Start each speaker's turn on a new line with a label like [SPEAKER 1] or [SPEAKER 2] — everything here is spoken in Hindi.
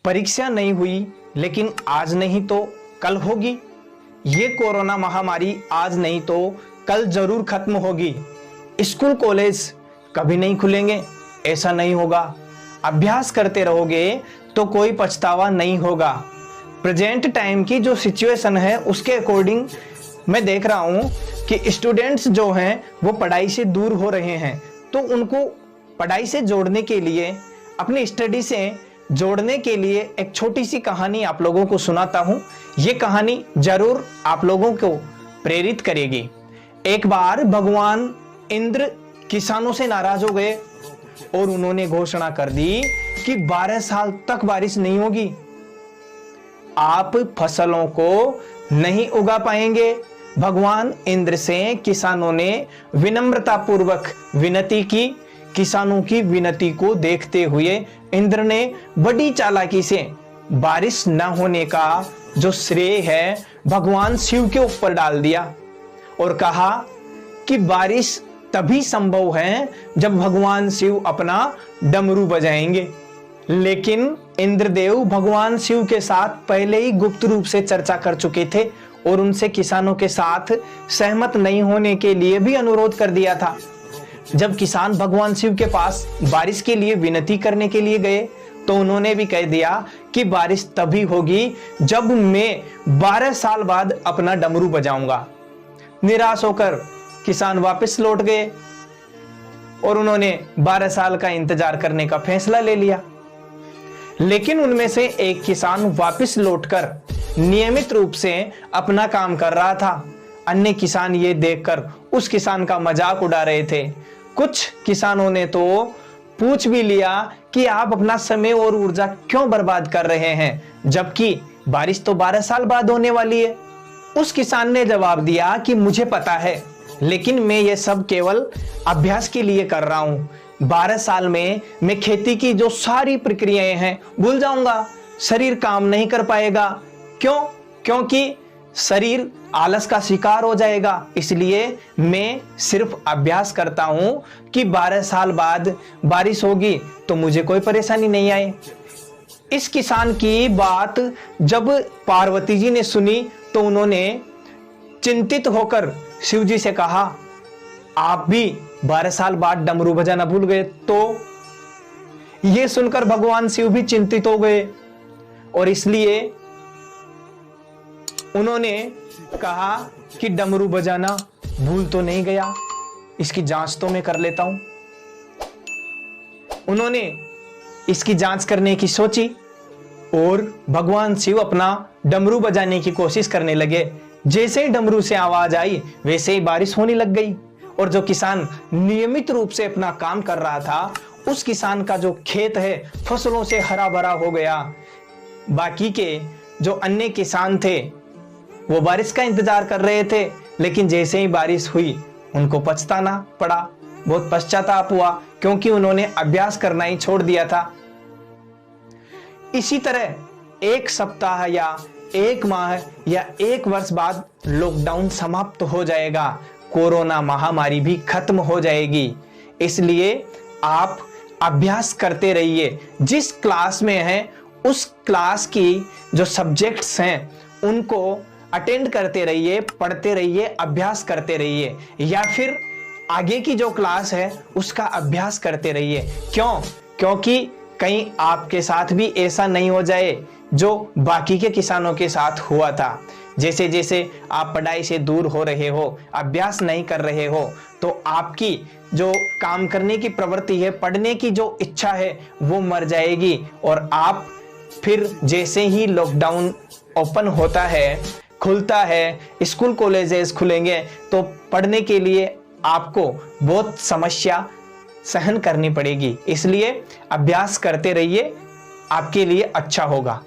[SPEAKER 1] परीक्षा नहीं हुई, लेकिन आज नहीं तो कल होगी। ये कोरोना महामारी आज नहीं तो कल जरूर खत्म होगी। स्कूल कॉलेज कभी नहीं खुलेंगे, ऐसा नहीं होगा। अभ्यास करते रहोगे तो कोई पछतावा नहीं होगा। प्रेजेंट टाइम की जो सिचुएशन है उसके अकॉर्डिंग मैं देख रहा हूं कि स्टूडेंट्स जो हैं वो पढ़ाई से दूर हो रहे हैं, तो उनको पढ़ाई से जोड़ने के लिए, अपनी स्टडी से जोड़ने के लिए एक छोटी सी कहानी आप लोगों को सुनाता हूं। ये कहानी जरूर आप लोगों को प्रेरित करेगी। एक बार भगवान इंद्र किसानों से नाराज हो गए और उन्होंने घोषणा कर दी कि 12 साल तक बारिश नहीं होगी, आप फसलों को नहीं उगा पाएंगे। भगवान इंद्र से किसानों ने विनम्रता पूर्वक विनती की। किसानों की विनती को देखते हुए इंद्र ने बड़ी चालाकी से बारिश न होने का जो श्रेय है भगवान शिव के ऊपर डाल दिया और कहा कि बारिश तभी संभव है जब भगवान शिव अपना डमरू बजाएंगे। लेकिन इंद्रदेव भगवान शिव के साथ पहले ही गुप्त रूप से चर्चा कर चुके थे और उनसे किसानों के साथ सहमत नहीं होने के लिए भी अनुरोध कर दिया था। जब किसान भगवान शिव के पास बारिश के लिए विनती करने के लिए गए तो उन्होंने भी कह दिया कि बारिश तभी होगी जब मैं 12 साल बाद अपना डमरू बजाऊंगा। निराश होकर किसान वापस लौट गए और उन्होंने 12 साल का इंतजार करने का फैसला ले लिया। लेकिन उनमें से एक किसान वापस लौटकर नियमित रूप से अपना काम कर रहा था। अन्य किसान ये देखकर उस किसान का मजाक उड़ा रहे थे। कुछ किसानों ने तो पूछ भी लिया कि आप अपना समय और ऊर्जा क्यों बर्बाद कर रहे हैं, जबकि बारिश तो 12 साल बाद होने वाली है। उस किसान ने जवाब दिया कि मुझे पता है, लेकिन मैं ये सब केवल अभ्यास के लिए कर रहा हूं। 12 साल में मैं खेती की जो सारी प्रक्रियाएं हैं भूल जाऊंगा, शरीर काम नहीं कर पाएगा। क्यों? क्योंकि शरीर आलस का शिकार हो जाएगा। इसलिए मैं सिर्फ अभ्यास करता हूं कि 12 साल बाद बारिश होगी तो मुझे कोई परेशानी नहीं आए। इस किसान की बात जब पार्वती जी ने सुनी तो उन्होंने चिंतित होकर शिव जी से कहा, आप भी 12 साल बाद डमरू बजाना भूल गए? तो यह सुनकर भगवान शिव भी चिंतित हो गए और इसलिए उन्होंने कहा कि डमरू बजाना भूल तो नहीं गया, इसकी जांच तो मैं कर लेता हूं। उन्होंने इसकी जांच करने की सोची और भगवान शिव अपना डमरू बजाने की कोशिश करने लगे। जैसे ही डमरू से आवाज आई वैसे ही बारिश होने लग गई और जो किसान नियमित रूप से अपना काम कर रहा था उस किसान का जो खेत है फसलों से हरा भरा हो गया। बाकी के जो अन्य किसान थे वो बारिश का इंतजार कर रहे थे, लेकिन जैसे ही बारिश हुई उनको पछताना पड़ा, बहुत पश्चाताप हुआ क्योंकि उन्होंने अभ्यास करना ही छोड़ दिया था। इसी तरह एक सप्ताह या एक माह या एक वर्ष बाद लॉकडाउन समाप्त हो जाएगा, कोरोना महामारी भी खत्म हो जाएगी। इसलिए आप अभ्यास करते रहिए। जिस क्लास में हैं उस क्लास की जो सब्जेक्ट्स हैं उनको अटेंड करते रहिए, पढ़ते रहिए, अभ्यास करते रहिए, या फिर आगे की जो क्लास है उसका अभ्यास करते रहिए। क्यों? क्योंकि कहीं आपके साथ भी ऐसा नहीं हो जाए जो बाकी के किसानों के साथ हुआ था। जैसे जैसे आप पढ़ाई से दूर हो रहे हो, अभ्यास नहीं कर रहे हो, तो आपकी जो काम करने की प्रवृत्ति है, पढ़ने की जो इच्छा है वो मर जाएगी और आप फिर जैसे ही लॉकडाउन ओपन होता है, खुलता है, स्कूल कॉलेजेस खुलेंगे तो पढ़ने के लिए आपको बहुत समस्या सहन करनी पड़ेगी। इसलिए अभ्यास करते रहिए, आपके लिए अच्छा होगा।